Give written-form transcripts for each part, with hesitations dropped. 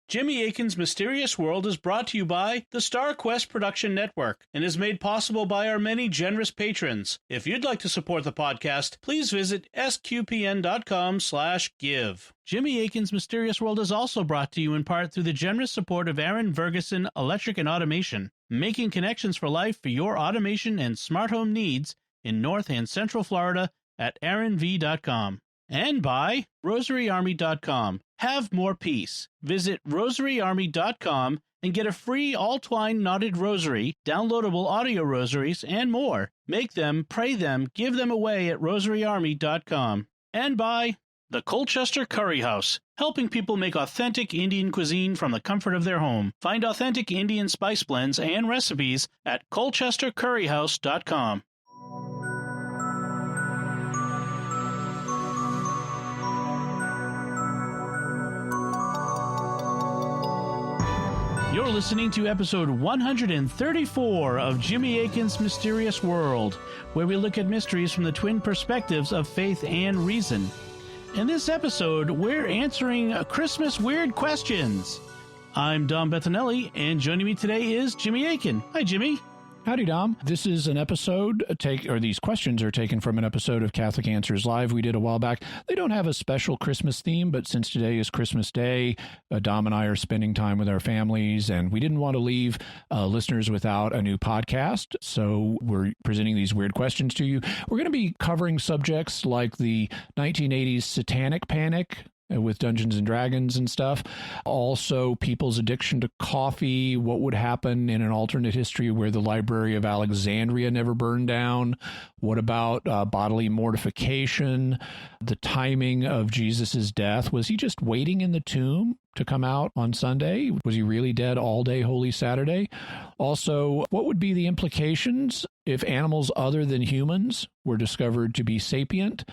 Jimmy Akin's Mysterious World is brought to you by the Star Quest Production Network and is made possible by our many generous patrons. If you'd like to support the podcast, please visit sqpn.com/give. Jimmy Akin's Mysterious World is also brought to you in part through the generous support of Aaron Vergeson Electric and Automation, making connections for life for your automation and smart home needs in North and Central Florida at aaronv.com. And by rosaryarmy.com. Have more peace. Visit rosaryarmy.com and get a free all-twine knotted rosary, downloadable audio rosaries, and more. Make them, pray them, give them away at rosaryarmy.com. And by the Colchester Curry House, helping people make authentic Indian cuisine from the comfort of their home. Find authentic Indian spice blends and recipes at colchestercurryhouse.com. You're listening to episode 134 of Jimmy Akin's Mysterious World, where we look at mysteries from the twin perspectives of faith and reason. In this episode, we're answering Christmas weird questions. I'm Dom Bettinelli, and joining me today is Jimmy Akin. Hi, Jimmy. Howdy, Dom. This is an episode, these questions are taken from an episode of Catholic Answers Live we did a while back. They don't have a special Christmas theme, but since today is Christmas Day, Dom and I are spending time with our families, and we didn't want to leave listeners without a new podcast, so we're presenting these weird questions to you. We're going to be covering subjects like the 1980s Satanic Panic, with Dungeons and Dragons and stuff. Also, people's addiction to coffee, what would happen in an alternate history where the Library of Alexandria never burned down. What about bodily mortification, the timing of Jesus's death? Was he just waiting in the tomb to come out on Sunday? Was he really dead all day Holy Saturday? Also, what would be the implications if animals other than humans were discovered to be sapient?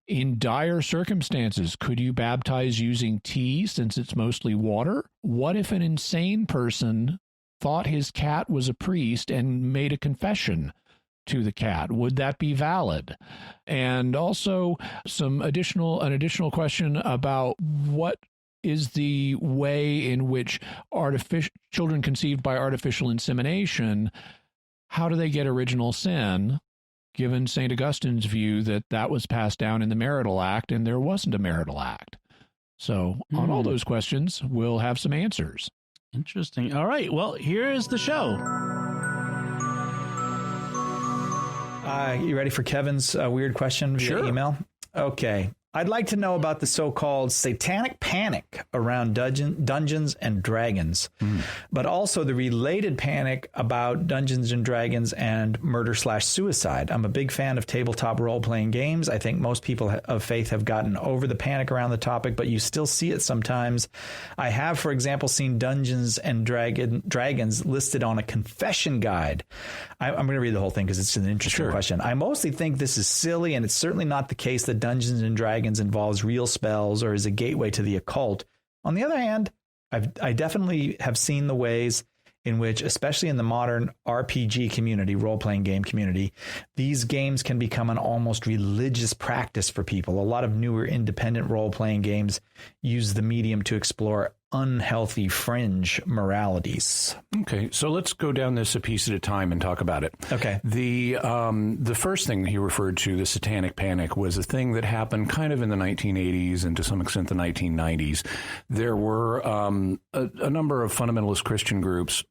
In dire circumstances, could you baptize using tea since it's mostly water? What if an insane person thought his cat was a priest and made a confession to the cat? Would that be valid? And also an additional question about what is the way in which children conceived by artificial insemination, how do they get original sin? Given St. Augustine's view that was passed down in the marital act and there wasn't a marital act. So on all those questions, we'll have some answers. Interesting. All right. Well, here is the show. You ready for Kevin's weird question via email? Okay. I'd like to know about the so-called Satanic Panic around Dungeons and Dragons, but also the related panic about Dungeons and Dragons and murder/suicide. I'm a big fan of tabletop role-playing games. I think most people of faith have gotten over the panic around the topic, but you still see it sometimes. I have, for example, seen Dungeons and Dragons listed on a confession guide. I'm going to read the whole thing because it's an interesting question. I mostly think this is silly, and it's certainly not the case that Dungeons and Dragons involves real spells or is a gateway to the occult. On the other hand, I definitely have seen the ways in which, especially in the modern RPG community, role-playing game community, these games can become an almost religious practice for people. A lot of newer independent role-playing games use the medium to explore unhealthy fringe moralities. Okay, so let's go down this a piece at a time and talk about it. Okay. The first thing he referred to, the Satanic Panic, was a thing that happened kind of in the 1980s and to some extent the 1990s. There were a number of fundamentalist Christian groups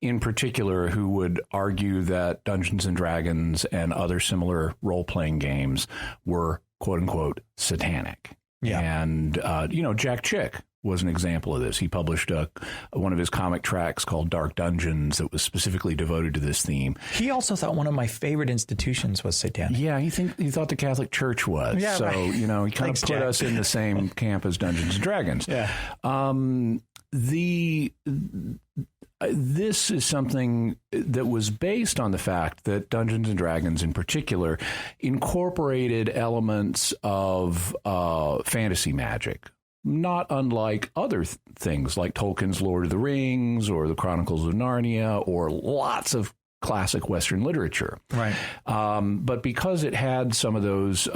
in particular who would argue that Dungeons and Dragons and other similar role-playing games were, quote-unquote, satanic. Yeah. And, Jack Chick was an example of this. He published one of his comic tracts called Dark Dungeons that was specifically devoted to this theme. He also thought one of my favorite institutions was satanic. Yeah, he thought the Catholic Church was. Yeah, so, right. He kind of put us in the same camp as Dungeons and Dragons. Yeah. This is something that was based on the fact that Dungeons and Dragons in particular incorporated elements of fantasy magic, not unlike other things like Tolkien's Lord of the Rings or the Chronicles of Narnia or lots of classic Western literature. Right. But because it had some of those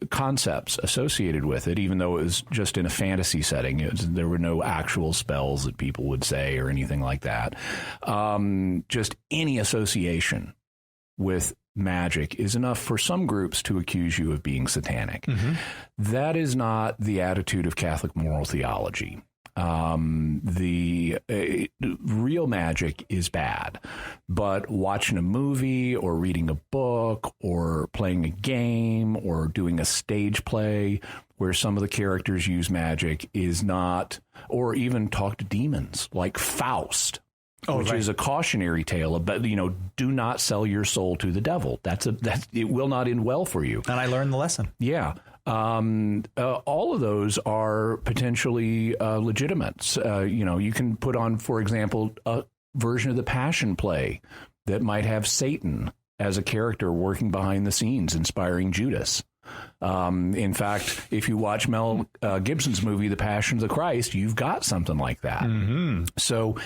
concepts associated with it, even though it was just in a fantasy setting, there were no actual spells that people would say or anything like that. Just any association with magic is enough for some groups to accuse you of being satanic. Mm-hmm. That is not the attitude of Catholic moral theology. The real magic is bad, but watching a movie or reading a book or playing a game or doing a stage play where some of the characters use magic is not, or even talk to demons like Faust. Which is a cautionary tale about, do not sell your soul to the devil. It will not end well for you. And I learned the lesson. Yeah. All of those are potentially legitimate. You can put on, for example, a version of the Passion Play that might have Satan as a character working behind the scenes, inspiring Judas. In fact, if you watch Mel Gibson's movie, The Passion of the Christ, you've got something like that. Mm-hmm. So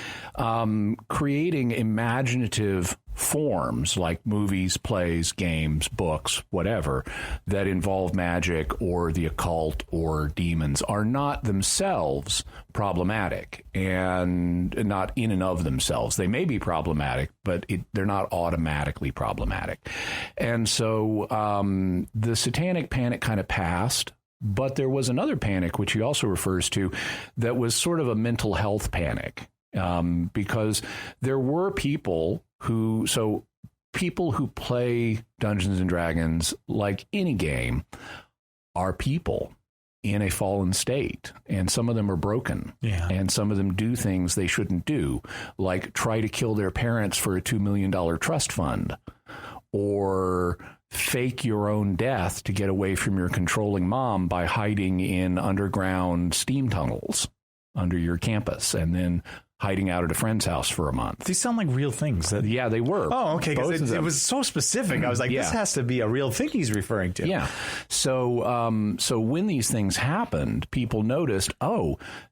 creating imaginative forms like movies, plays, games, books, whatever, that involve magic or the occult or demons are not themselves problematic, and not in and of themselves. They may be problematic, but they're not automatically problematic. And so the Satanic Panic kind of passed, but there was another panic, which he also refers to, that was sort of a mental health panic, because there were people who play Dungeons and Dragons, like any game, are people in a fallen state, and some of them are broken, and some of them do things they shouldn't do, like try to kill their parents for a $2 million trust fund, or fake your own death to get away from your controlling mom by hiding in underground steam tunnels under your campus, and then hiding out at a friend's house for a month. These sound like real things. Yeah, they were. Oh, okay. Because it was so specific. I was like, this has to be a real thing he's referring to. Yeah. So when these things happened, people noticed,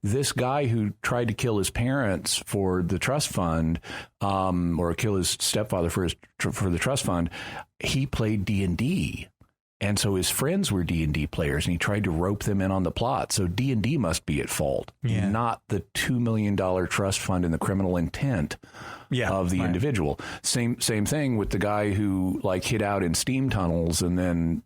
this guy who tried to kill his parents for the trust fund, or kill his stepfather for the trust fund, he played D&D. And so his friends were D&D players, and he tried to rope them in on the plot. So D&D must be at fault, not the $2 million trust fund and the criminal intent of the individual. Same thing with the guy who hid out in steam tunnels and then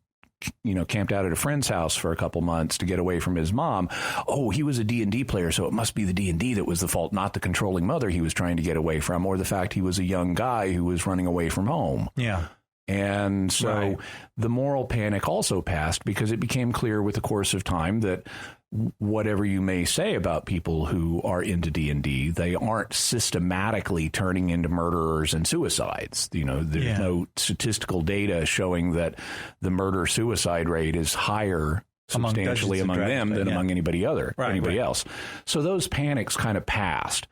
camped out at a friend's house for a couple months to get away from his mom. Oh, he was a D&D player, so it must be the D&D that was the fault, not the controlling mother he was trying to get away from, or the fact he was a young guy who was running away from home. Yeah. And so the moral panic also passed, because it became clear with the course of time that whatever you may say about people who are into D&D, they aren't systematically turning into murderers and suicides. There's no statistical data showing that the murder-suicide rate is higher substantially among them than among anybody else. So those panics kind of passed.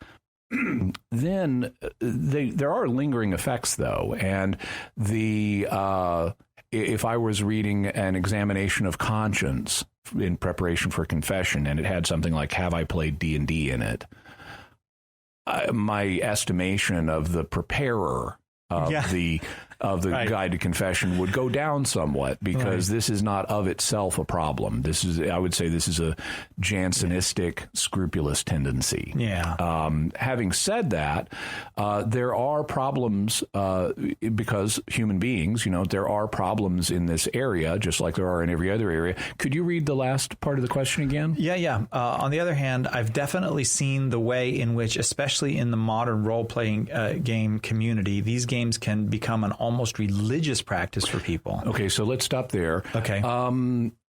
Then there are lingering effects, though, and if I was reading an examination of conscience in preparation for confession, and it had something like "Have I played D&D" in it, my estimation of the preparer of the guide to confession would go down somewhat, because this is not of itself a problem. I would say this is a Jansenistic, scrupulous tendency. Having said that, there are problems, because human beings, there are problems in this area, just like there are in every other area. Could you read the last part of the question again? Yeah. On the other hand, I've definitely seen the way in which, especially in the modern role-playing game community, these games can become an almost religious practice for people. Okay, so let's stop there. Okay.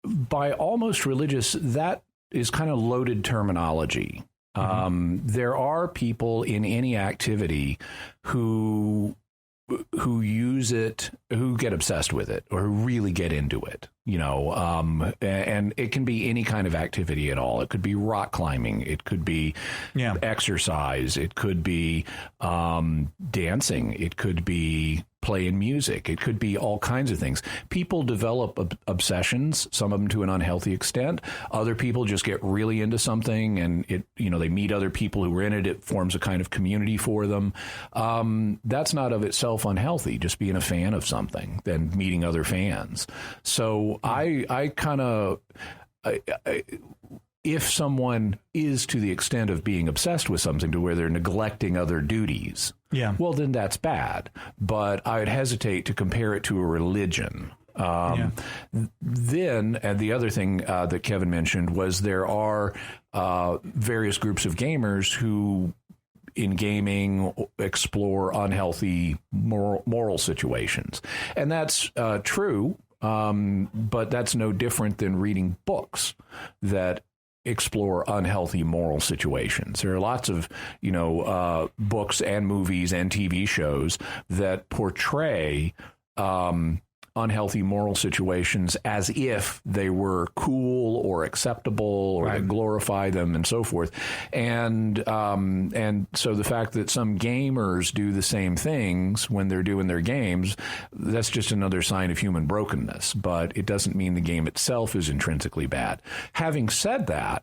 By almost religious, that is kind of loaded terminology. There are people in any activity who use it, who get obsessed with it, or who really get into it. and it can be any kind of activity at all. It could be rock climbing. It could be exercise. It could be dancing. It could be playing music. It could be all kinds of things. People develop obsessions, some of them to an unhealthy extent. Other people just get really into something and they meet other people who are in it. It forms a kind of community for them. That's not of itself unhealthy, just being a fan of something, then meeting other fans. So I kind of... if someone is to the extent of being obsessed with something to where they're neglecting other duties, well, then that's bad. But I would hesitate to compare it to a religion. Then, and the other thing that Kevin mentioned was there are various groups of gamers who in gaming explore unhealthy moral situations. And that's true, but that's no different than reading books that explore unhealthy moral situations. There are lots of, books and movies and TV shows that portray unhealthy moral situations as if they were cool or acceptable or that glorify them and so forth. And so the fact that some gamers do the same things when they're doing their games, that's just another sign of human brokenness. But it doesn't mean the game itself is intrinsically bad. Having said that,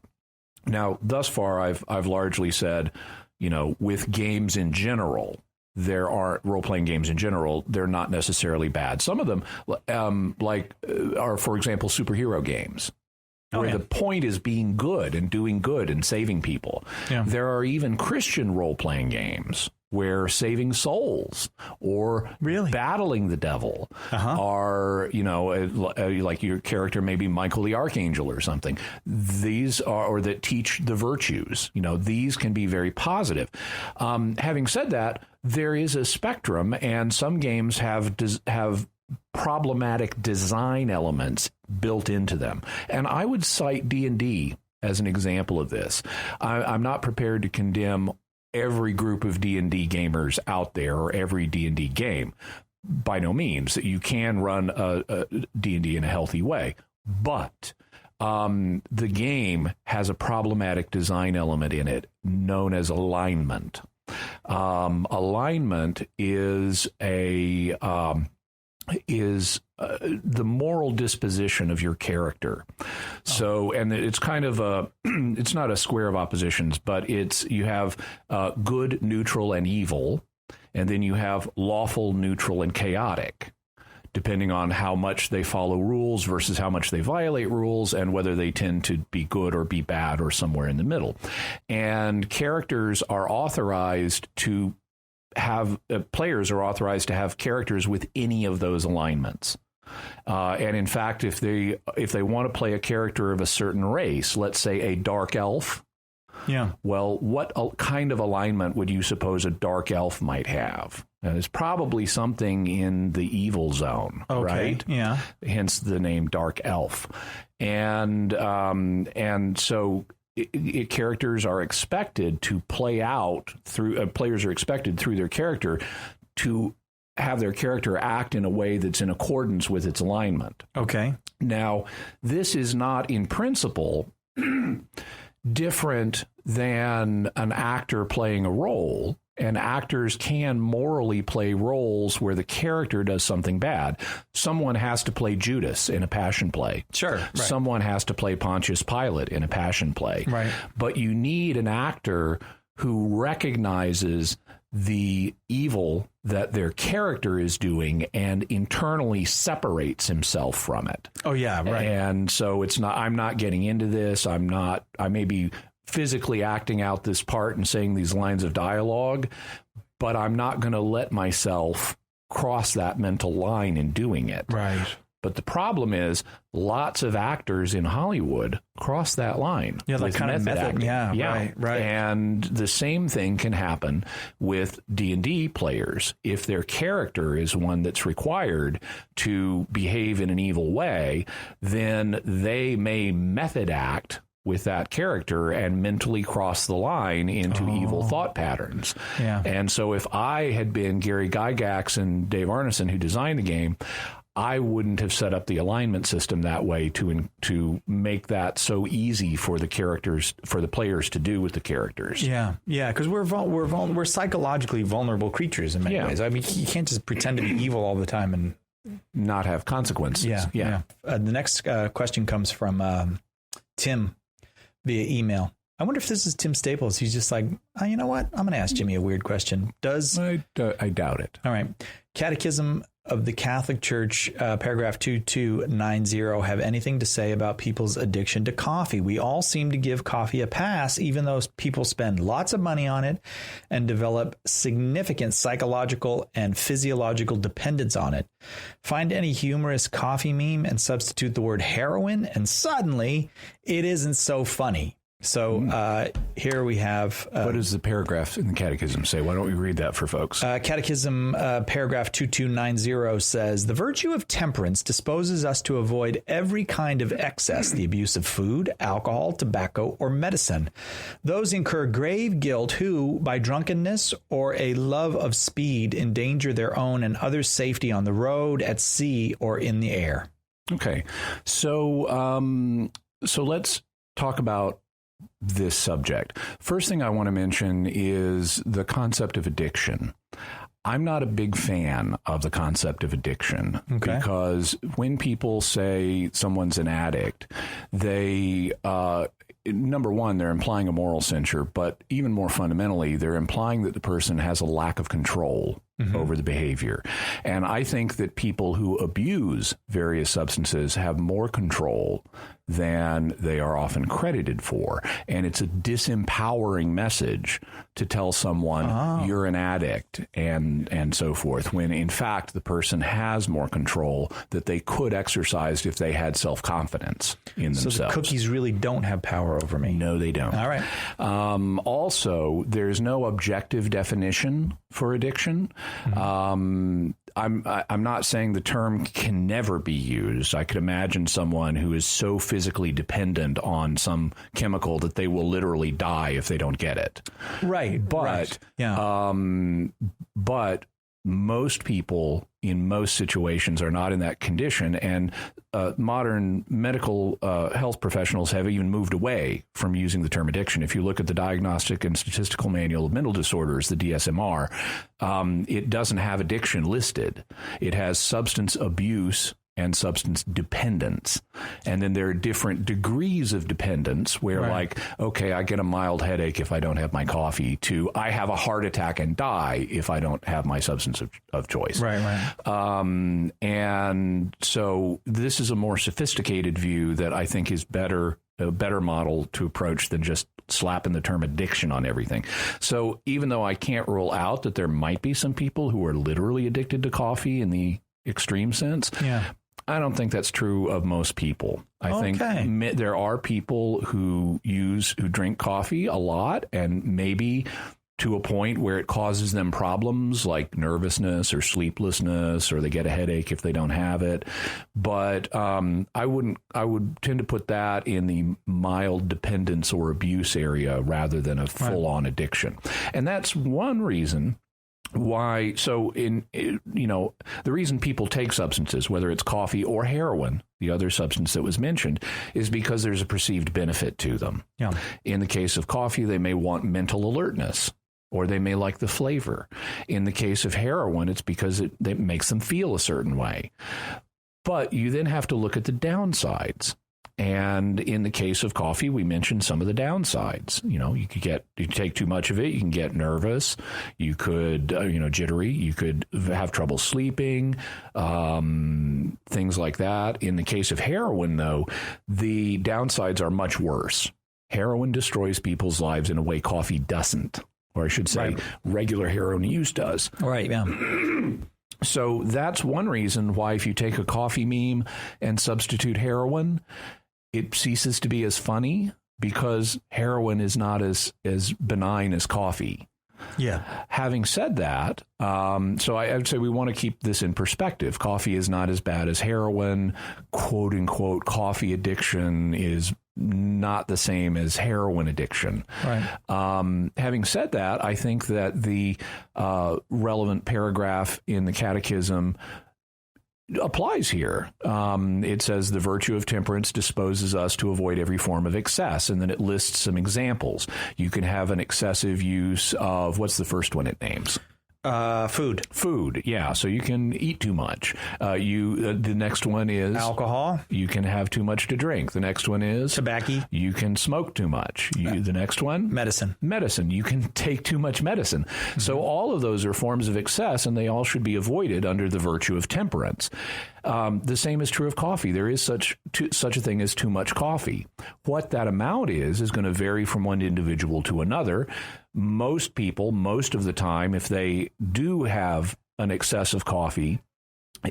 now thus far I've largely said, with games in general, there are role-playing games in general, they're not necessarily bad. Some of them, are, for example, superhero games, where the point is being good and doing good and saving people. There are even Christian role-playing games where saving souls or battling the devil are, like your character may be Michael the Archangel or something. These are, or that teach the virtues. These can be very positive. Having said that, there is a spectrum, and some games have problematic design elements built into them. And I would cite D&D as an example of this. I'm not prepared to condemn every group of D&D gamers out there or every D&D game. By no means. You can run a D&D in a healthy way. But the game has a problematic design element in it known as alignment. Alignment is the moral disposition of your character. So, and it's kind of it's not a square of oppositions, but you have good, neutral, and evil, and then you have lawful, neutral, and chaotic, depending on how much they follow rules versus how much they violate rules and whether they tend to be good or be bad or somewhere in the middle. And characters are authorized to have players are authorized to have characters with any of those alignments. And in fact, if they want to play a character of a certain race, let's say a dark elf. Well, what kind of alignment would you suppose a dark elf might have? There's probably something in the evil zone, right? Hence the name dark elf. And so characters are expected to play out through players are expected through their character to have their character act in a way that's in accordance with its alignment. Now, this is not in principle different than an actor playing a role. And actors can morally play roles where the character does something bad. Someone has to play Judas in a passion play. Someone has to play Pontius Pilate in a passion play. But you need an actor who recognizes the evil that their character is doing and internally separates himself from it. And so it's not, I'm not getting into this. I may be physically acting out this part and saying these lines of dialogue, but I'm not going to let myself cross that mental line in doing it. But the problem is lots of actors in Hollywood cross that line. That kind of method. Right. And the same thing can happen with D&D players. If their character is one that's required to behave in an evil way, then they may method act with that character and mentally cross the line into evil thought patterns. And so if I had been Gary Gygax and Dave Arneson, who designed the game, I wouldn't have set up the alignment system that way to make that so easy for the players to do with the characters. Yeah, because we're psychologically vulnerable creatures in many ways. I mean, you can't just pretend to be evil all the time and not have consequences. Yeah. The next question comes from Tim via email. I wonder if this is Tim Staples. He's just like, oh, you know what? I'm going to ask Jimmy a weird question. I doubt it. All right. Catechism of the Catholic Church, paragraph 2290, have anything to say about people's addiction to coffee? We all seem to give coffee a pass, even though people spend lots of money on it and develop significant psychological and physiological dependence on it. Find any humorous coffee meme and substitute the word heroin, and suddenly it isn't so funny. So here we have... what does the paragraph in the Catechism say? Why don't we read that for folks? Catechism paragraph 2290 says, the virtue of temperance disposes us to avoid every kind of excess, the abuse of food, alcohol, tobacco, or medicine. Those incur grave guilt who, by drunkenness or a love of speed, endanger their own and others' safety on the road, at sea, or in the air. Okay. So let's talk about this subject. First thing I want to mention is the concept of addiction. I'm not a big fan of the concept of addiction because when people say someone's an addict, they, number one, they're implying a moral censure, but even more fundamentally, they're implying that the person has a lack of control over the behavior. And I think that people who abuse various substances have more control than they are often credited for. And it's a disempowering message to tell someone you're an addict and so forth, when in fact the person has more control that they could exercise if they had self-confidence in themselves. So the cookies really don't have power over me. No, they don't. All right. Also, there's no objective definition for addiction. I'm not saying the term can never be used. I could imagine someone who is so physically dependent on some chemical that they will literally die if they don't get it. Right. But but most people in most situations are not in that condition, and modern medical health professionals have even moved away from using the term addiction. If you look at the Diagnostic and Statistical Manual of Mental Disorders, the DSMR, it doesn't have addiction listed. It has substance abuse and substance dependence. And then there are different degrees of dependence where like, okay, I get a mild headache if I don't have my coffee, to I have a heart attack and die if I don't have my substance of choice. And so this is a more sophisticated view that I think is a better model to approach than just slapping the term addiction on everything. So even though I can't rule out that there might be some people who are literally addicted to coffee in the extreme sense, I don't think that's true of most people. I think there are people who drink coffee a lot, and maybe to a point where it causes them problems like nervousness or sleeplessness, or they get a headache if they don't have it. But I would tend to put that in the mild dependence or abuse area rather than a full-on addiction. And that's one reason why. So the reason people take substances, whether it's coffee or heroin, the other substance that was mentioned, is because there's a perceived benefit to them. In the case of coffee, they may want mental alertness, or they may like the flavor. In the case of heroin, it's because it makes them feel a certain way. But you then have to look at the downsides. And in the case of coffee, we mentioned some of the downsides. You take too much of it, you can get nervous, you could, jittery, you could have trouble sleeping, things like that. In the case of heroin, though, the downsides are much worse. Heroin destroys people's lives in a way coffee doesn't, or I should say regular heroin use does. So that's one reason why if you take a coffee meme and substitute heroin, it ceases to be as funny, because heroin is not as benign as coffee. Having said that, so I would say we want to keep this in perspective. Coffee is not as bad as heroin. "Quote unquote," coffee addiction is not the same as heroin addiction. Having said that, I think that the relevant paragraph in the Catechism applies here. It says the virtue of temperance disposes us to avoid every form of excess. And then it lists some examples. You can have an excessive use of, what's the first one it names? Food. Yeah. So you can eat too much. The next one is alcohol. You can have too much to drink. The next one is tobacco. You can smoke too much. The next one, medicine. You can take too much medicine. Mm-hmm. So all of those are forms of excess, and they all should be avoided under the virtue of temperance. The same is true of coffee. There is such a thing as too much coffee. What that amount is going to vary from one individual to another. Most people, most of the time, if they do have an excess of coffee,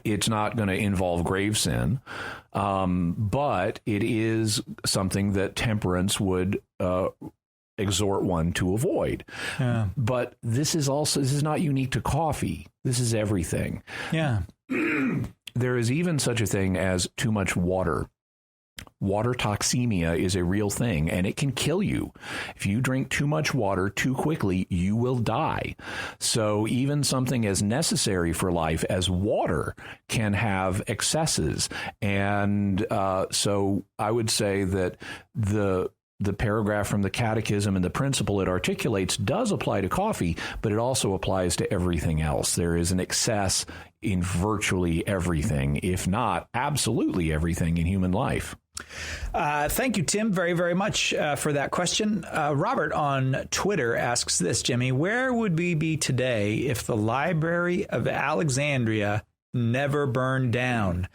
it's not going to involve grave sin, but it is something that temperance would exhort one to avoid. Yeah. But this is not unique to coffee. This is everything. Yeah. There is even such a thing as too much water. Water toxemia is a real thing, and it can kill you. If you drink too much water too quickly, you will die. So even something as necessary for life as water can have excesses. And so I would say that the paragraph from the Catechism and the principle it articulates does apply to coffee, but it also applies to everything else. There is an excess in virtually everything, if not absolutely everything in human life. Thank you, Tim, very, very much for that question. Robert on Twitter asks this, Jimmy, where would we be today if the Library of Alexandria never burned down?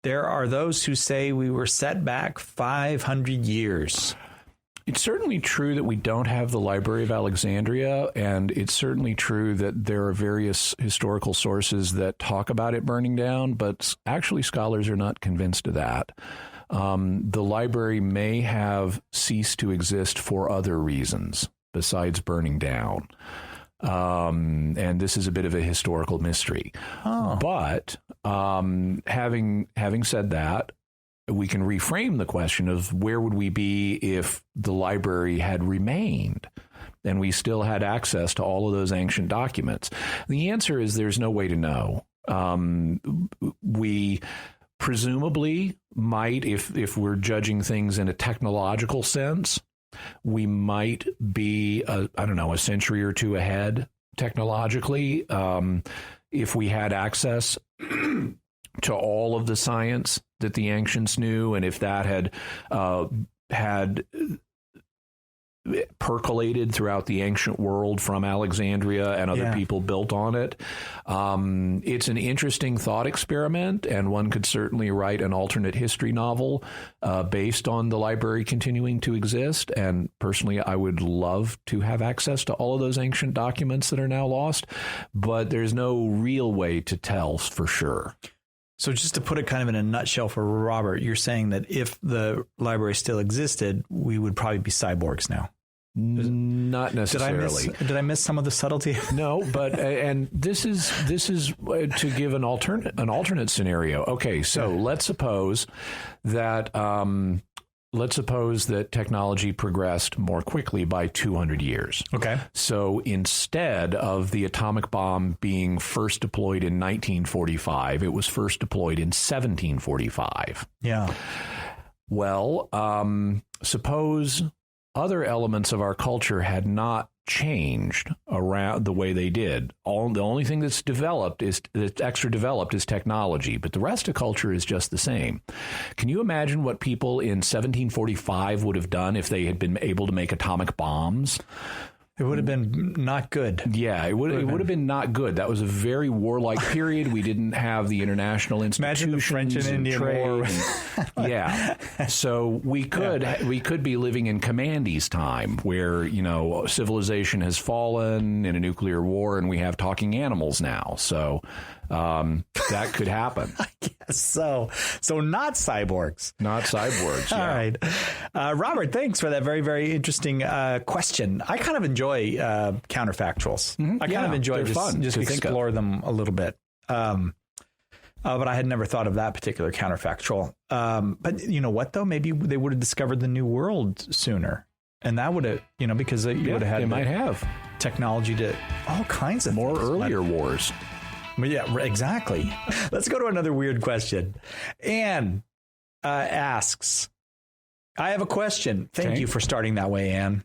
There are those who say we were set back 500 years. It's certainly true that we don't have the Library of Alexandria, and it's certainly true that there are various historical sources that talk about it burning down, but actually scholars are not convinced of that. The library may have ceased to exist for other reasons besides burning down. And this is a bit of a historical mystery. Oh. But having said that, we can reframe the question of where would we be if the library had remained and we still had access to all of those ancient documents. The answer is there's no way to know. We presumably might, if we're judging things in a technological sense, we might be, a century or two ahead technologically if we had access to all of the science that the ancients knew, and if that had percolated throughout the ancient world from Alexandria and other people built on it. It's an interesting thought experiment, and one could certainly write an alternate history novel based on the library continuing to exist. And personally, I would love to have access to all of those ancient documents that are now lost, but there's no real way to tell for sure. So just to put it kind of in a nutshell for Robert, you're saying that if the library still existed, we would probably be cyborgs now. Not necessarily. Did I miss some of the subtlety? No, but and this is to give an alternate scenario. Okay, so let's suppose that technology progressed more quickly by 200 years. Okay. So instead of the atomic bomb being first deployed in 1945, it was first deployed in 1745. Yeah. Well, suppose other elements of our culture had not changed around the way they did. The only thing that's extra developed is technology, but the rest of culture is just the same. Can you imagine what people in 1745 would have done if they had been able to make atomic bombs? It would have been not good. Yeah, it would have been not good. That was a very warlike period. We didn't have the international institutions. Imagine the French and Indian War. Yeah. So we could be living in Commandy's time where, civilization has fallen in a nuclear war and we have talking animals now. So that could happen. I guess so. So not cyborgs. Not cyborgs. Yeah. All right. Robert, thanks for that very, very interesting question. I kind of enjoy counterfactuals. Mm-hmm. I kind of enjoy just explore them a little bit. But I had never thought of that particular counterfactual. But you know what, though? Maybe they would have discovered the New World sooner. And that would have, because you would have had they might have technology to all kinds of more earlier wars. Yeah, exactly. Let's go to another weird question. Anne asks, I have a question. Thank you for starting that way, Anne.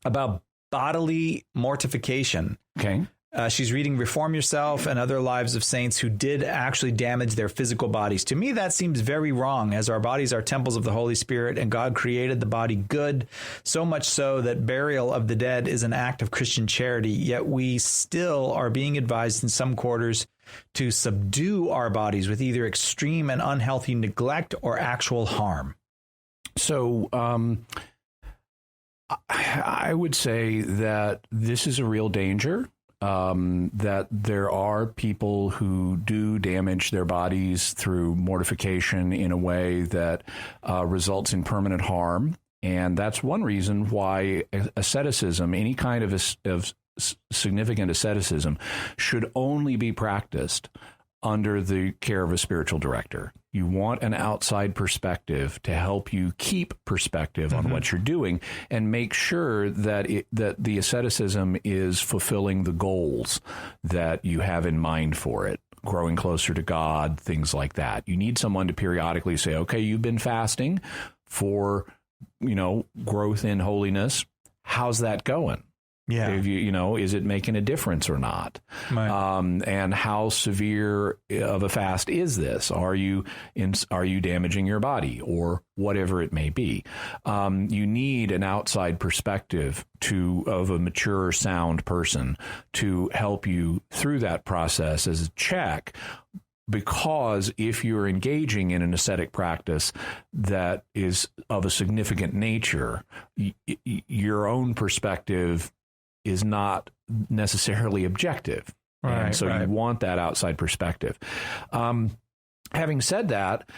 About bodily mortification. Okay. She's reading Reform Yourself and Other Lives of Saints who did actually damage their physical bodies. To me, that seems very wrong, as our bodies are temples of the Holy Spirit, and God created the body good, so much so that burial of the dead is an act of Christian charity. Yet we still are being advised in some quarters to subdue our bodies with either extreme and unhealthy neglect or actual harm. So I would say that this is a real danger. That there are people who do damage their bodies through mortification in a way that results in permanent harm. And that's one reason why asceticism, any kind of significant asceticism, should only be practiced under the care of a spiritual director. You want an outside perspective to help you keep perspective on what you're doing and make sure that that the asceticism is fulfilling the goals that you have in mind for it, growing closer to God, things like that. You need someone to periodically say, okay, you've been fasting for, growth in holiness. How's that going? Yeah. If is it making a difference or not? Right. And how severe of a fast is this? Are you damaging your body or whatever it may be? You need an outside perspective of a mature, sound person to help you through that process as a check. Because if you're engaging in an ascetic practice that is of a significant nature, your own perspective is not necessarily objective. Right, and so you want that outside perspective. Having said that,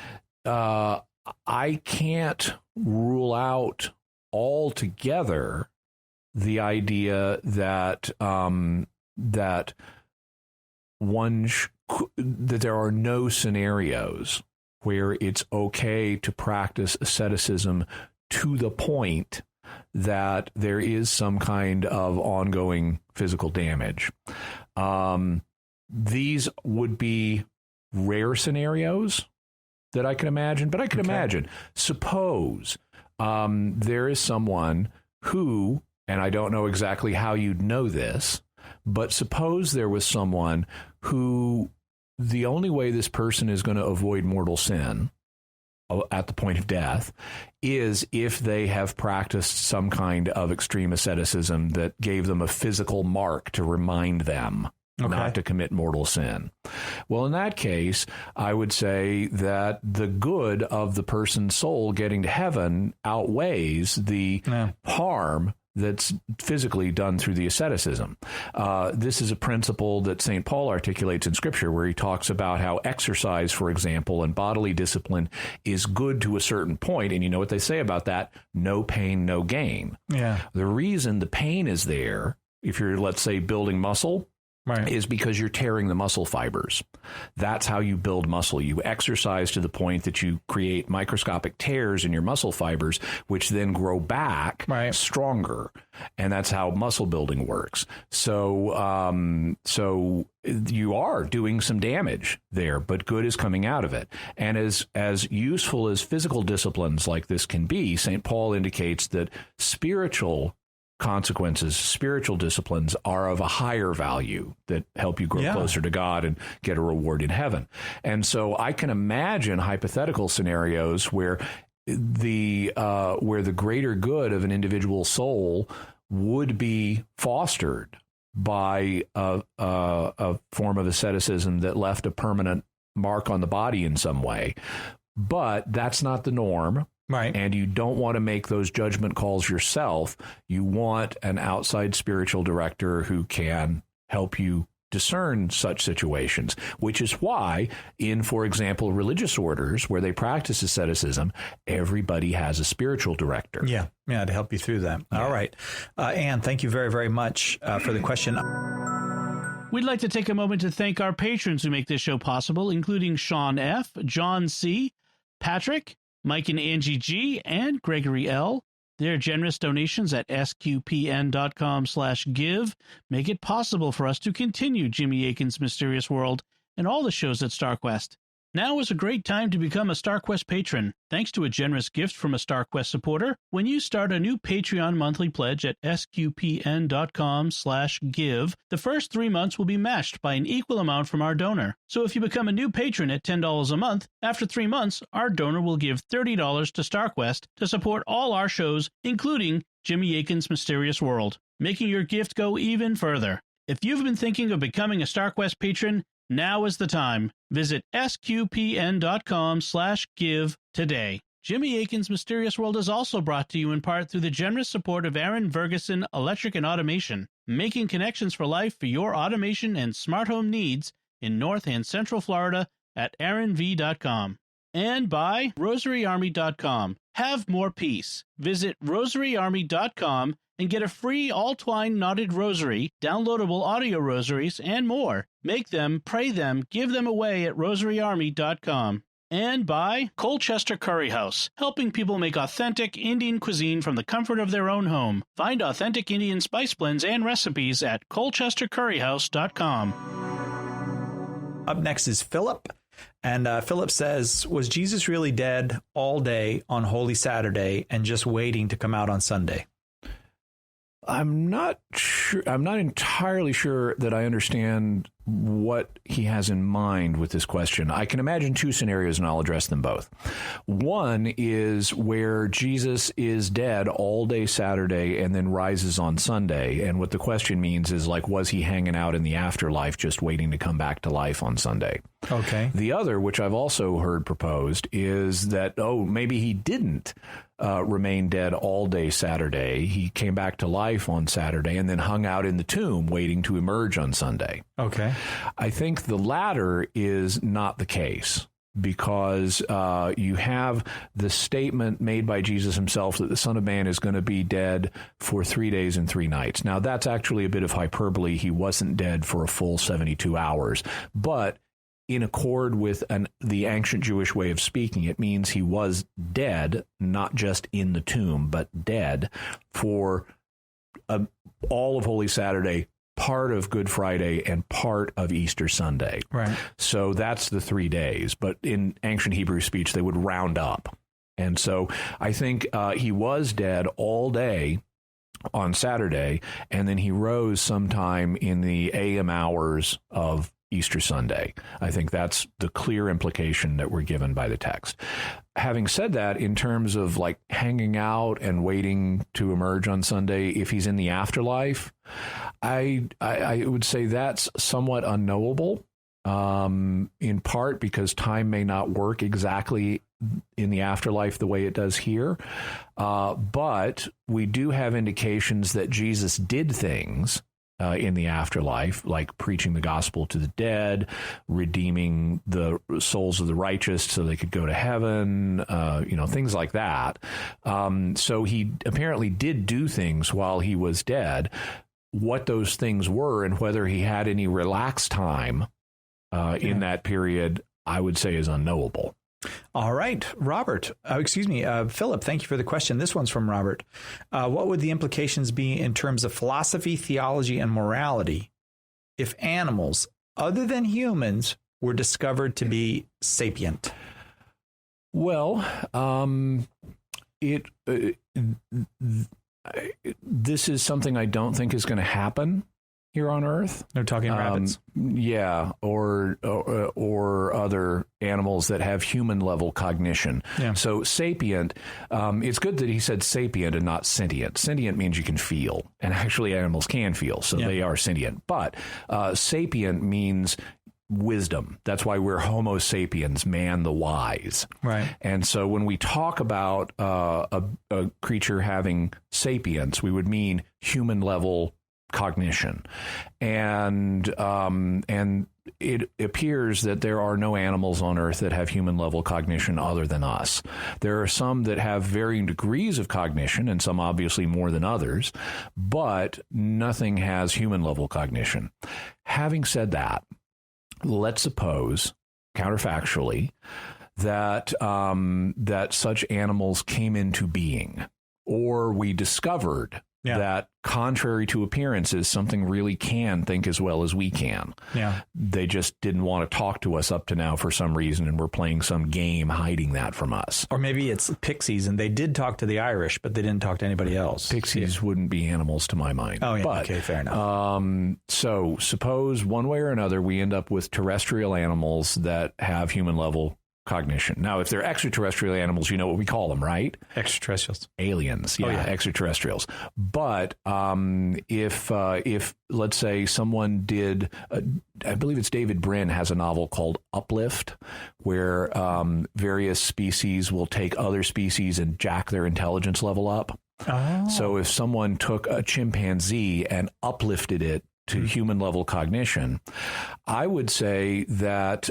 I can't rule out altogether the idea that that there are no scenarios where it's okay to practice asceticism to the point that there is some kind of ongoing physical damage. These would be rare scenarios that I can imagine, but I can imagine. Suppose there is someone who, and I don't know exactly how you'd know this, but suppose there was someone who the only way this person is going to avoid mortal sin at the point of death is if they have practiced some kind of extreme asceticism that gave them a physical mark to remind them not to commit mortal sin. Well, in that case, I would say that the good of the person's soul getting to heaven outweighs the harm that's physically done through the asceticism. This is a principle that St. Paul articulates in Scripture, where he talks about how exercise, for example, and bodily discipline is good to a certain point. And you know what they say about that? No pain, no gain. Yeah. The reason the pain is there, if you're, let's say, building muscle, is because you're tearing the muscle fibers. That's how you build muscle. You exercise to the point that you create microscopic tears in your muscle fibers, which then grow back stronger. And that's how muscle building works. So, so you are doing some damage there, but good is coming out of it. And as useful as physical disciplines like this can be, St. Paul indicates that spiritual consequences, spiritual disciplines are of a higher value that help you grow closer to God and get a reward in heaven. And so I can imagine hypothetical scenarios where the greater good of an individual soul would be fostered by a form of asceticism that left a permanent mark on the body in some way. But that's not the norm. Right. And you don't want to make those judgment calls yourself. You want an outside spiritual director who can help you discern such situations, which is why in, for example, religious orders where they practice asceticism, everybody has a spiritual director. Yeah, to help you through that. Yeah. All right. Anne, thank you very, very much for the question. We'd like to take a moment to thank our patrons who make this show possible, including Sean F., John C., Patrick, Mike and Angie G., and Gregory L. Their generous donations at sqpn.com/give make it possible for us to continue Jimmy Akin's Mysterious World and all the shows at StarQuest. Now is a great time to become a StarQuest patron. Thanks to a generous gift from a StarQuest supporter, when you start a new Patreon monthly pledge at sqpn.com/give, the first 3 months will be matched by an equal amount from our donor. So if you become a new patron at $10 a month, after 3 months, our donor will give $30 to StarQuest to support all our shows, including Jimmy Akin's Mysterious World, making your gift go even further. If you've been thinking of becoming a StarQuest patron, now is the time. Visit sqpn.com/give today. Jimmy Akin's Mysterious World is also brought to you in part through the generous support of Aaron Vergessen Electric and Automation, making connections for life for your automation and smart home needs in North and Central Florida at aaronv.com. And by rosaryarmy.com. Have more peace. Visit rosaryarmy.com and get a free all-twine knotted rosary, downloadable audio rosaries, and more. Make them, pray them, give them away at rosaryarmy.com. And by Colchester Curry House, helping people make authentic Indian cuisine from the comfort of their own home. Find authentic Indian spice blends and recipes at colchestercurryhouse.com. Up next is Philip. And Philip says, was Jesus really dead all day on Holy Saturday and just waiting to come out on Sunday? I'm not sure. I'm not entirely sure that I understand what he has in mind with this question. I can imagine two scenarios, and I'll address them both. One is where Jesus is dead all day Saturday and then rises on Sunday. And what the question means is, like, was he hanging out in the afterlife just waiting to come back to life on Sunday? Okay. The other, which I've also heard proposed, is that, maybe he didn't remain dead all day Saturday. He came back to life on Saturday and then hung out in the tomb waiting to emerge on Sunday. Okay. I think the latter is not the case, because you have the statement made by Jesus himself that the Son of Man is going to be dead for 3 days and 3 nights. Now, that's actually a bit of hyperbole. He wasn't dead for a full 72 hours, but in accord with the ancient Jewish way of speaking, it means he was dead, not just in the tomb, but dead for all of Holy Saturday, part of Good Friday, and part of Easter Sunday. Right. So that's the 3 days. But in ancient Hebrew speech, they would round up. And so I think he was dead all day on Saturday, and then he rose sometime in the AM hours of Easter Sunday. I think that's the clear implication that we're given by the text. Having said that, in terms of like hanging out and waiting to emerge on Sunday, if he's in the afterlife, I would say that's somewhat unknowable, in part because time may not work exactly in the afterlife the way it does here. But we do have indications that Jesus did things in the afterlife, like preaching the gospel to the dead, redeeming the souls of the righteous so they could go to heaven, things like that. So he apparently did do things while he was dead. What those things were and whether he had any relaxed time in that period, I would say is unknowable. All right, Philip, thank you for the question. This one's from Robert. What would the implications be in terms of philosophy, theology, and morality if animals other than humans were discovered to be sapient? Well, this is something I don't think is going to happen here on Earth. They're talking rabbits. Yeah, or other animals that have human level cognition. Yeah. So sapient, it's good that he said sapient and not sentient. Sentient means you can feel, and actually animals can feel, so they are sentient. But sapient means wisdom. That's why we're Homo sapiens, man the wise. Right. And so when we talk about a creature having sapience, we would mean human level cognition. And it appears that there are no animals on Earth that have human level cognition other than us. There are some that have varying degrees of cognition, and some obviously more than others, but nothing has human level cognition. Having said that, let's suppose, counterfactually, that such animals came into being, or we discovered that contrary to appearances, something really can think as well as we can. Yeah. They just didn't want to talk to us up to now for some reason, and we're playing some game hiding that from us. Or maybe it's pixies, and they did talk to the Irish, but they didn't talk to anybody else. Pixies wouldn't be animals to my mind. Oh, yeah. But, okay, fair enough. So suppose one way or another we end up with terrestrial animals that have human level cognition. Now, if they're extraterrestrial animals, you know what we call them, right? Extraterrestrials. Aliens. Yeah, extraterrestrials. But if let's say someone did, I believe it's David Brin has a novel called Uplift, where various species will take other species and jack their intelligence level up. Oh. So if someone took a chimpanzee and uplifted it to human level cognition, I would say that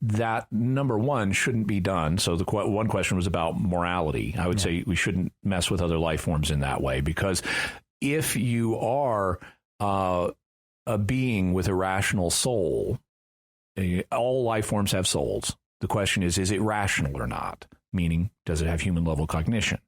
that number one shouldn't be done. So the one question was about morality. I would say we shouldn't mess with other life forms in that way, because if you are a being with a rational soul, all life forms have souls. The question is it rational or not? Meaning, does it have human level cognition?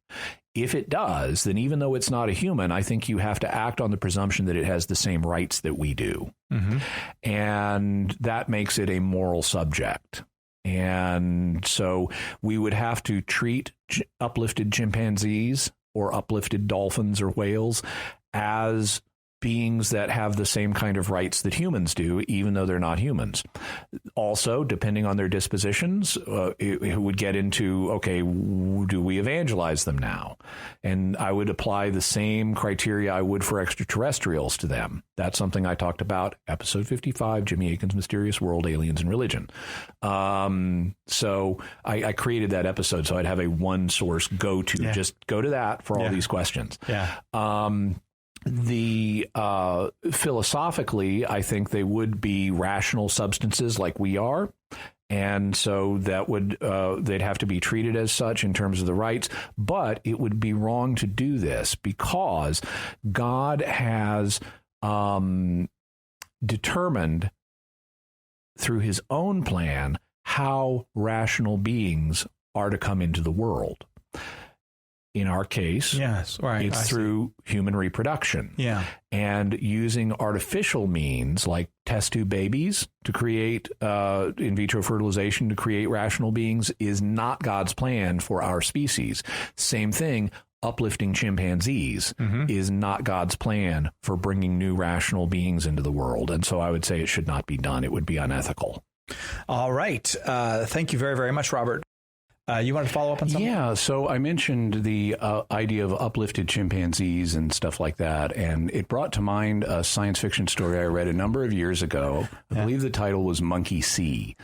If it does, then even though it's not a human, I think you have to act on the presumption that it has the same rights that we do. Mm-hmm. And that makes it a moral subject. And so we would have to treat uplifted chimpanzees or uplifted dolphins or whales as beings that have the same kind of rights that humans do, even though they're not humans. Also, depending on their dispositions, it would get into, okay, do we evangelize them now? And I would apply the same criteria I would for extraterrestrials to them. That's something I talked about, episode 55, Jimmy Akin's Mysterious World, Aliens and Religion. So I created that episode so I'd have a one source go-to. Yeah. Just go to that for all these questions. Yeah. Philosophically, I think they would be rational substances like we are. And so that would they'd have to be treated as such in terms of the rights. But it would be wrong to do this because God has determined through his own plan how rational beings are to come into the world. In our case, it's through human reproduction. Yeah. And using artificial means like test tube babies to create in vitro fertilization to create rational beings is not God's plan for our species. Same thing, uplifting chimpanzees is not God's plan for bringing new rational beings into the world. And so I would say it should not be done. It would be unethical. All right. Thank you very, very much, Robert. You want to follow up on something? Yeah, so I mentioned the idea of uplifted chimpanzees and stuff like that, and it brought to mind a science fiction story I read a number of years ago. I believe the title was Monkey See,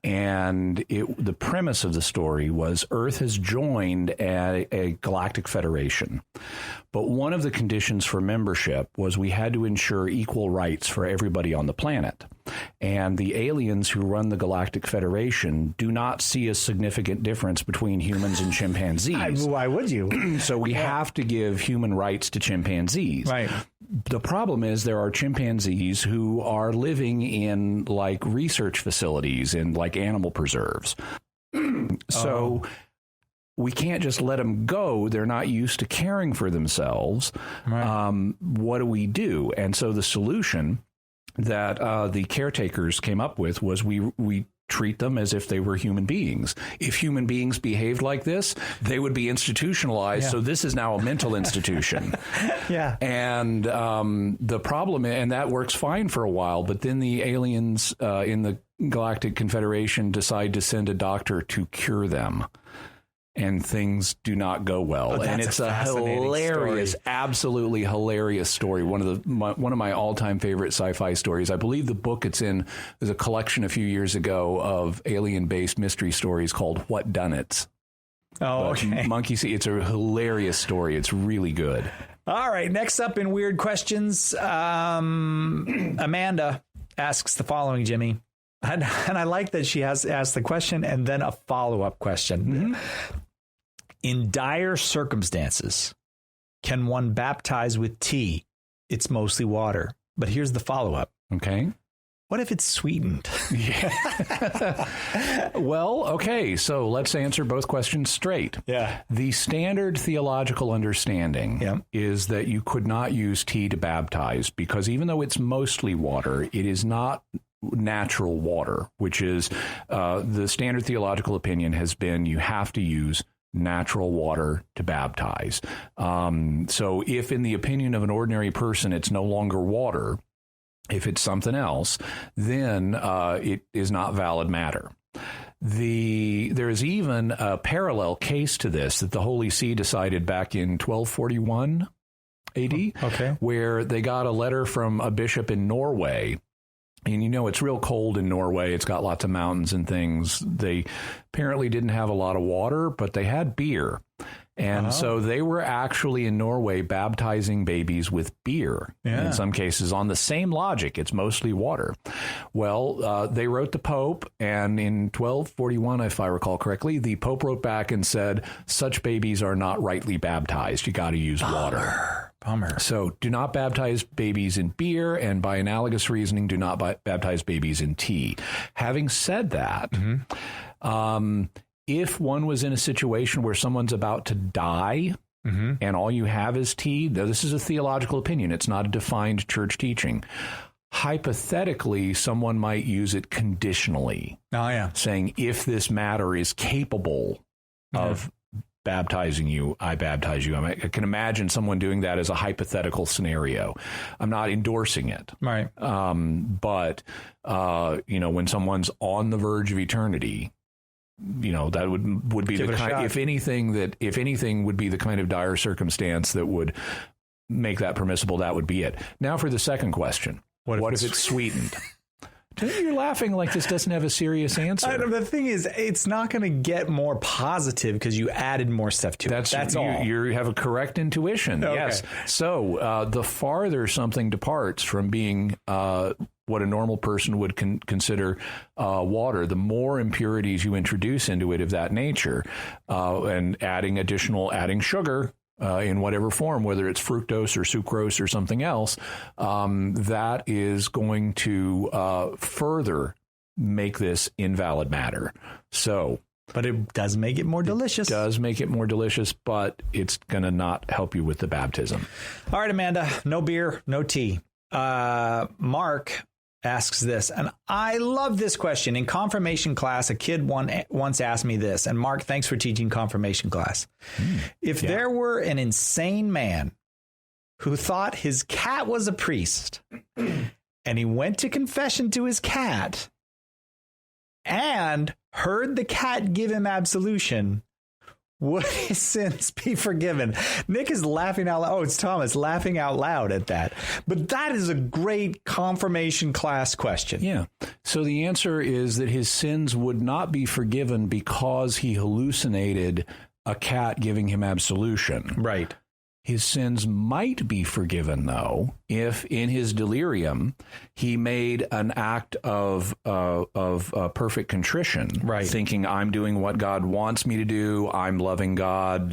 and the premise of the story was Earth has joined a galactic federation, but one of the conditions for membership was we had to ensure equal rights for everybody on the planet. And the aliens who run the Galactic Federation do not see a significant difference between humans and chimpanzees. Why would you? So we have to give human rights to chimpanzees. Right. The problem is there are chimpanzees who are living in like research facilities and like animal preserves. So we can't just let them go. They're not used to caring for themselves. Right. What do we do? And so the solution that the caretakers came up with was we treat them as if they were human beings. If human beings behaved like this, they would be institutionalized. Yeah. So this is now a mental institution. Yeah. And the problem, and that works fine for a while, but then the aliens in the Galactic Confederation decide to send a doctor to cure them. And things do not go well. And it's a hilarious, absolutely hilarious story. One of my all-time favorite sci-fi stories. I believe the book it's in is a collection a few years ago of alien-based mystery stories called What Done It. Oh, okay. Monkey See. It's a hilarious story. It's really good. All right. Next up in Weird Questions, Amanda asks the following, Jimmy. And I like that she has asked the question and then a follow-up question. In dire circumstances, can one baptize with tea? It's mostly water. But here's the follow-up. Okay. What if it's sweetened? Well, okay, so let's answer both questions straight. Yeah. The standard theological understanding is that you could not use tea to baptize because even though it's mostly water, it is not natural water, which is the standard theological opinion has been you have to use natural water to baptize. So if in the opinion of an ordinary person it's no longer water, if it's something else, then it is not valid matter. There is even a parallel case to this that the Holy See decided back in 1241 AD, where they got a letter from a bishop in Norway. And, it's real cold in Norway. It's got lots of mountains and things. They apparently didn't have a lot of water, but they had beer. And so they were actually in Norway baptizing babies with beer. In some cases, on the same logic, it's mostly water. Well, they wrote the Pope, and in 1241, if I recall correctly, the Pope wrote back and said, such babies are not rightly baptized. You got to use water. Bummer. So do not baptize babies in beer, and by analogous reasoning, do not baptize babies in tea. Having said that, if one was in a situation where someone's about to die and all you have is tea, this is a theological opinion. It's not a defined church teaching. Hypothetically, someone might use it conditionally. Saying if this matter is capable of baptizing you, I baptize you. I can imagine someone doing that as a hypothetical scenario. I'm not endorsing it. Right. But, when someone's on the verge of eternity, that would be the kind, if anything would be the kind of dire circumstance that would make that permissible, that would be it. Now for the second question. What if it's sweetened? You're laughing like this doesn't have a serious answer. The thing is, it's not going to get more positive because you added more stuff to it. That's all. You have a correct intuition. Okay. Yes. So the farther something departs from being what a normal person would consider water, the more impurities you introduce into it of that nature, and adding sugar in whatever form, whether it's fructose or sucrose or something else, that is going to further make this invalid matter. But it does make it more delicious. It does make it more delicious, but it's going to not help you with the baptism. All right, Amanda, no beer, no tea. Mark asks this, and I love this question. In confirmation class, a kid once asked me this, and Mark, thanks for teaching confirmation class. If there were an insane man who thought his cat was a priest, and he went to confession to his cat and heard the cat give him absolution, would his sins be forgiven? Nick is laughing out loud. Oh, it's Thomas laughing out loud at that. But that is a great confirmation class question. Yeah. So the answer is that his sins would not be forgiven because he hallucinated a cat giving him absolution. Right. His sins might be forgiven, though, if in his delirium he made an act of perfect contrition, right, thinking I'm doing what God wants me to do. I'm loving God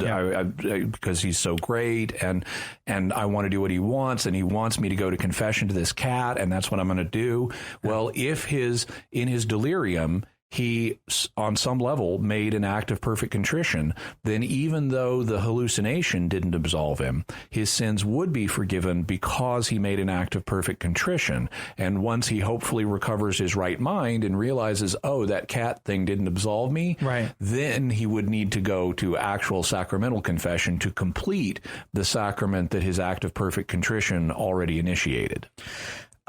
because he's so great, and I want to do what he wants, and he wants me to go to confession to this cat, and that's what I'm going to do. Well, if in his delirium he, on some level, made an act of perfect contrition, then even though the hallucination didn't absolve him, his sins would be forgiven because he made an act of perfect contrition. And once he hopefully recovers his right mind and realizes, oh, that cat thing didn't absolve me, right, then he would need to go to actual sacramental confession to complete the sacrament that his act of perfect contrition already initiated.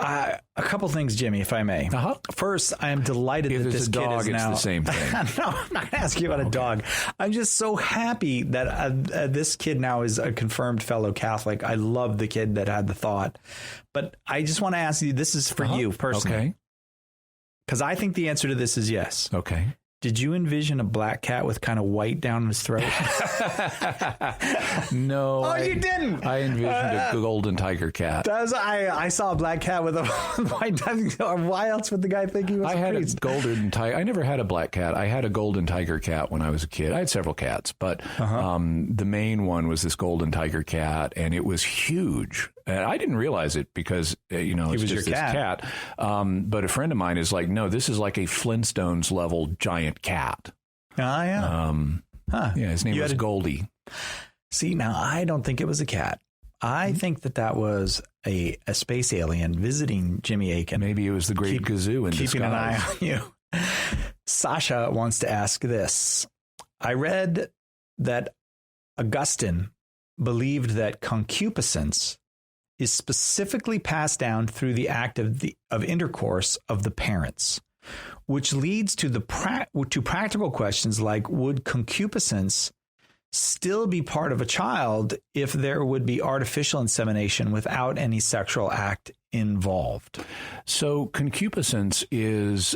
A couple things, Jimmy, if I may. First, I am delighted that this kid is now... It's the same thing. No, I'm not going to ask you about a dog. I'm just so happy that this kid now is a confirmed fellow Catholic. I love the kid that had the thought. But I just want to ask you, this is for you personally. Okay. Because I think the answer to this is yes. Okay. Did you envision a black cat with kind of white down his throat? No. Oh, you didn't? I envisioned a golden tiger cat. I saw a black cat with a white. Why else would the guy think he was a priest? A golden tiger. I never had a black cat. I had a golden tiger cat when I was a kid. I had several cats, but the main one was this golden tiger cat, and it was huge. And I didn't realize it because, it's was just your this cat. But a friend of mine is like, no, this is like a Flintstones level giant cat. Ah, yeah. Yeah, his name was Goldie. See, now I don't think it was a cat. I think that was a space alien visiting Jimmy Akin. Maybe it was the Great Gazoo in keeping disguise. an eye on you. Sasha wants to ask this. I read that Augustine believed that concupiscence is specifically passed down through the act of intercourse of the parents, which leads to to practical questions like, would concupiscence still be part of a child if there would be artificial insemination without any sexual act involved? So concupiscence is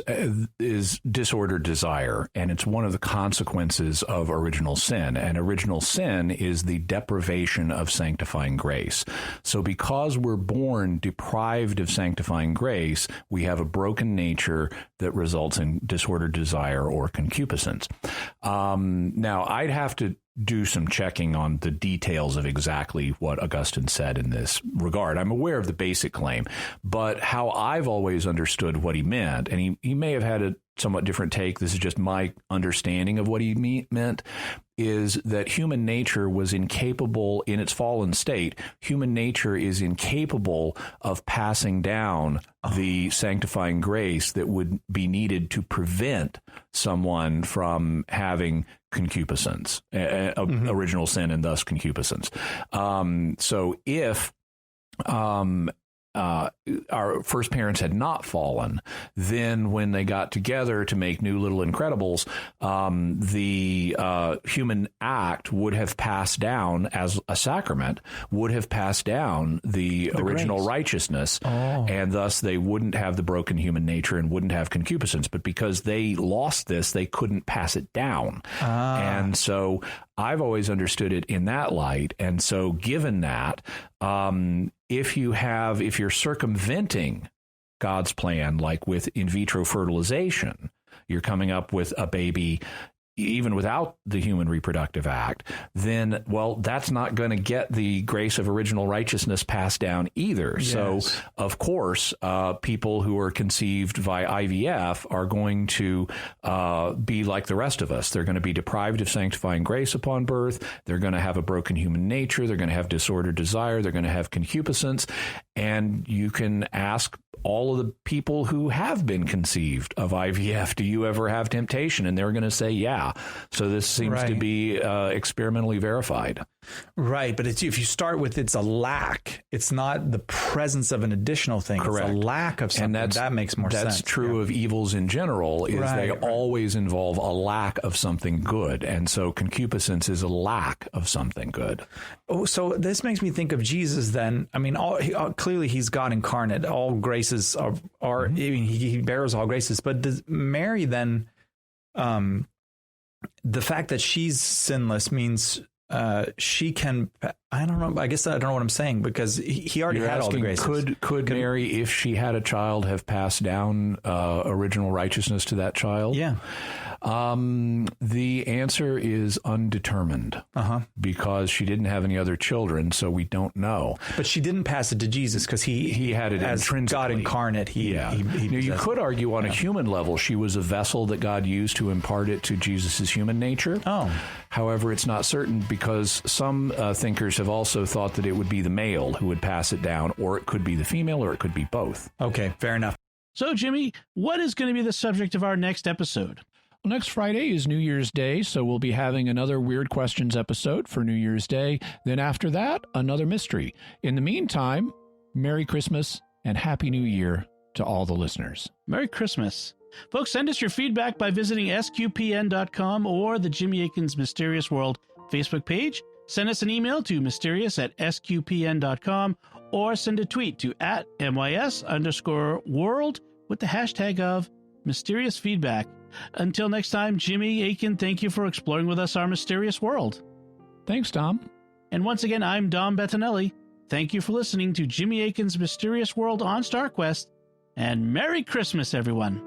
disordered desire, and it's one of the consequences of original sin. And original sin is the deprivation of sanctifying grace. So because we're born deprived of sanctifying grace, we have a broken nature that results in disordered desire or concupiscence. Now, I'd have to do some checking on the details of exactly what Augustine said in this regard. I'm aware of the basic claim, but how I've always understood what he meant, and he may have had a somewhat different take, this is just my understanding of what he meant, is that human nature was incapable, in its fallen state, human nature is incapable of passing down the sanctifying grace that would be needed to prevent someone from having concupiscence, original sin, and thus concupiscence. So if our first parents had not fallen, then when they got together to make New Little Incredibles, the human act would have passed down as a sacrament, would have passed down the original grace, righteousness, and thus they wouldn't have the broken human nature and wouldn't have concupiscence. But because they lost this, they couldn't pass it down. And so I've always understood it in that light. And so given that, if you're circumventing God's plan, like with in vitro fertilization, you're coming up with a baby even without the human reproductive act, then, well, that's not going to get the grace of original righteousness passed down either. Yes. So, of course, people who are conceived via IVF are going to be like the rest of us. They're going to be deprived of sanctifying grace upon birth. They're going to have a broken human nature. They're going to have disordered desire. They're going to have concupiscence. And you can ask all of the people who have been conceived of IVF, do you ever have temptation? And they're going to say, yeah. So this seems to be experimentally verified. Right. But if you start with it's a lack, it's not the presence of an additional thing. Correct. It's a lack of something. And that makes more sense. That's true of evils in general, is they always involve a lack of something good. And so concupiscence is a lack of something good. Oh, so this makes me think of Jesus then. I mean, clearly he's God incarnate. All graces are I mean, he bears all graces. But does Mary then, the fact that she's sinless means she can, I don't know, I guess I don't know what I'm saying, because he already had all the graces. Could Mary, if she had a child, have passed down original righteousness to that child? Yeah. The answer is undetermined because she didn't have any other children, so we don't know. But she didn't pass it to Jesus because he had it as intrinsically. God incarnate. You could argue on a human level, she was a vessel that God used to impart it to Jesus's human nature. However, it's not certain, because some thinkers have also thought that it would be the male who would pass it down, or it could be the female, or it could be both. Okay, fair enough. So, Jimmy, what is going to be the subject of our next episode? Next Friday is New Year's Day, so we'll be having another Weird Questions episode for New Year's Day. Then after that, another mystery. In the meantime, Merry Christmas and Happy New Year to all the listeners. Merry Christmas. Folks, send us your feedback by visiting sqpn.com or the Jimmy Akin's Mysterious World Facebook page. Send us an email to mysterious@sqpn.com or send a tweet to @MYS_world with the hashtag of mysterious feedback. Until next time, Jimmy Akin, thank you for exploring with us our mysterious world. Thanks, Dom. And once again, I'm Dom Bettinelli. Thank you for listening to Jimmy Akin's Mysterious World on StarQuest, and Merry Christmas, everyone.